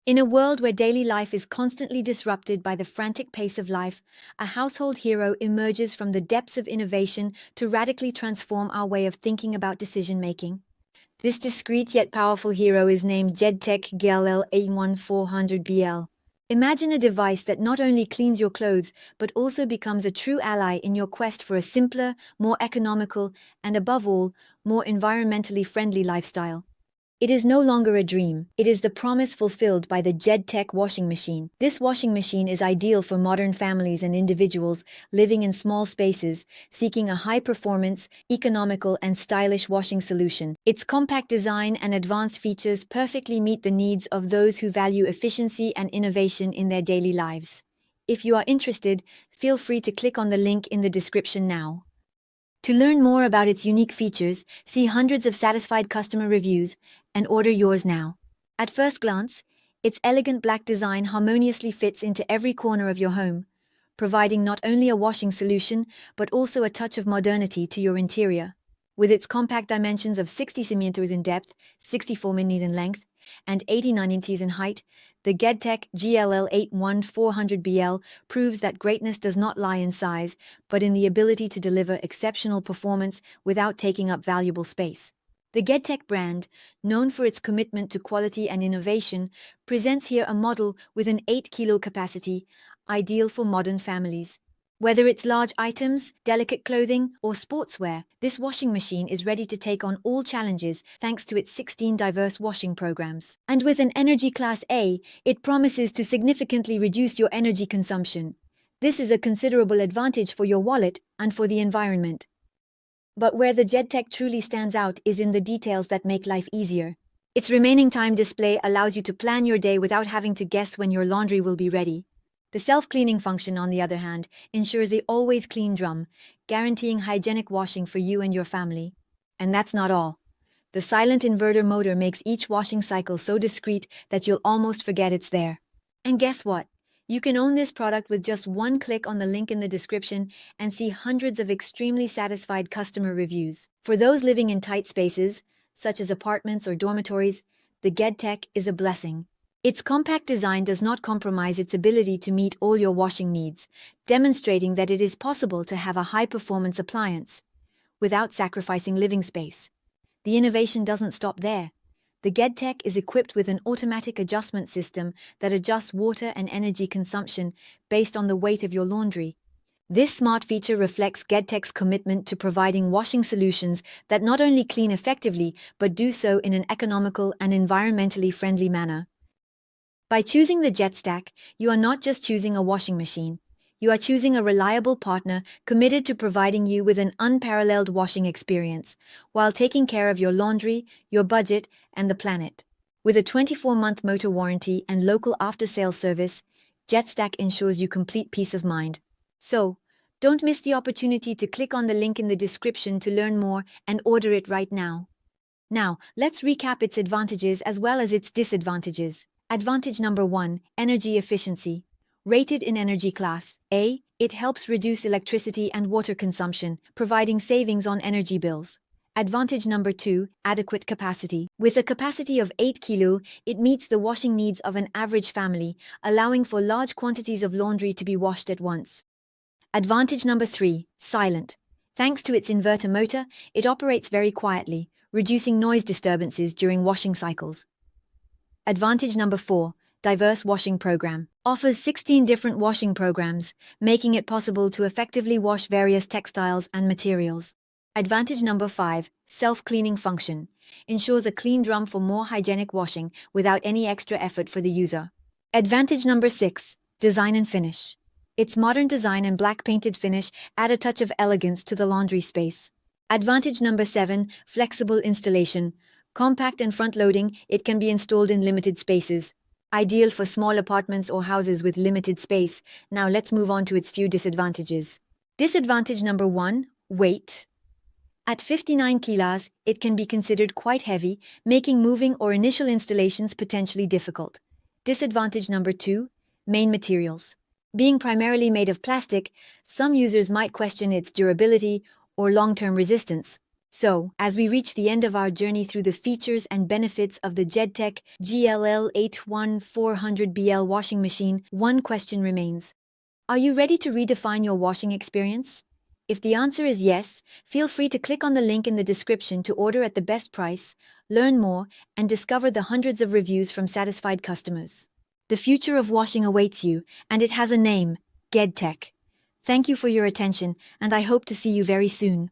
In a world where daily life is constantly disrupted by the frantic pace of life, a household hero emerges from the depths of innovation to radically transform our way of thinking about decision-making. This discreet yet powerful hero is named GEDTECH GLL81400BL. Imagine a device that not only cleans your clothes, but also becomes a true ally in your quest for a simpler, more economical, and above all, more environmentally friendly lifestyle. It is no longer a dream. It is the promise fulfilled by the GEDTECH washing machine. This washing machine is ideal for modern families and individuals living in small spaces, seeking a high-performance, economical, and stylish washing solution. Its compact design and advanced features perfectly meet the needs of those who value efficiency and innovation in their daily lives. If you are interested, feel free to click on the link in the description now. To learn more about its unique features, see hundreds of satisfied customer reviews and order yours now. At first glance, its elegant black design harmoniously fits into every corner of your home, providing not only a washing solution but also a touch of modernity to your interior. With its compact dimensions of 60 cm in depth, 64 mm in length, and 89 inches in height, the GEDTECH GLL81400BL proves that greatness does not lie in size, but in the ability to deliver exceptional performance without taking up valuable space. The GEDTECH brand, known for its commitment to quality and innovation, presents here a model with an 8-kilo capacity, ideal for modern families. Whether it's large items, delicate clothing, or sportswear, this washing machine is ready to take on all challenges thanks to its 16 diverse washing programs. And with an energy class A, it promises to significantly reduce your energy consumption. This is a considerable advantage for your wallet and for the environment. But where the GEDTECH truly stands out is in the details that make life easier. Its remaining time display allows you to plan your day without having to guess when your laundry will be ready. The self-cleaning function, on the other hand, ensures a always clean drum, guaranteeing hygienic washing for you and your family. And that's not all. The silent inverter motor makes each washing cycle so discreet that you'll almost forget it's there. And guess what? You can own this product with just one click on the link in the description and see hundreds of extremely satisfied customer reviews. For those living in tight spaces, such as apartments or dormitories, the GEDTECH is a blessing. Its compact design does not compromise its ability to meet all your washing needs, demonstrating that it is possible to have a high-performance appliance without sacrificing living space. The innovation doesn't stop there. The GEDTECH is equipped with an automatic adjustment system that adjusts water and energy consumption based on the weight of your laundry. This smart feature reflects GEDTECH's commitment to providing washing solutions that not only clean effectively but do so in an economical and environmentally friendly manner. By choosing the GEDTECH, you are not just choosing a washing machine. You are choosing a reliable partner committed to providing you with an unparalleled washing experience, while taking care of your laundry, your budget, and the planet. With a 24-month motor warranty and local after-sales service, GEDTECH ensures you complete peace of mind. So, don't miss the opportunity to click on the link in the description to learn more and order it right now. Now, let's recap its advantages as well as its disadvantages. Advantage number 1, energy efficiency. Rated in energy class A, it helps reduce electricity and water consumption, providing savings on energy bills. Advantage number 2, adequate capacity. With a capacity of 8 kilo, it meets the washing needs of an average family, allowing for large quantities of laundry to be washed at once. Advantage number 3, silent. Thanks to its inverter motor, it operates very quietly, reducing noise disturbances during washing cycles. Advantage number 4, diverse washing program. Offers 16 different washing programs, making it possible to effectively wash various textiles and materials. Advantage number 5, self-cleaning function. Ensures a clean drum for more hygienic washing without any extra effort for the user. Advantage number 6, design and finish. Its modern design and black painted finish add a touch of elegance to the laundry space. Advantage number 7, flexible installation. Compact and front-loading, it can be installed in limited spaces. Ideal for small apartments or houses with limited space. Now let's move on to its few disadvantages. Disadvantage number 1, weight. At 59 kilos, it can be considered quite heavy, making moving or initial installations potentially difficult. Disadvantage number 2, main materials. Being primarily made of plastic, some users might question its durability or long-term resistance. So, as we reach the end of our journey through the features and benefits of the GEDTECH GLL81400BL washing machine, one question remains. Are you ready to redefine your washing experience? If the answer is yes, feel free to click on the link in the description to order at the best price, learn more, and discover the hundreds of reviews from satisfied customers. The future of washing awaits you, and it has a name, GEDTECH. Thank you for your attention, and I hope to see you very soon.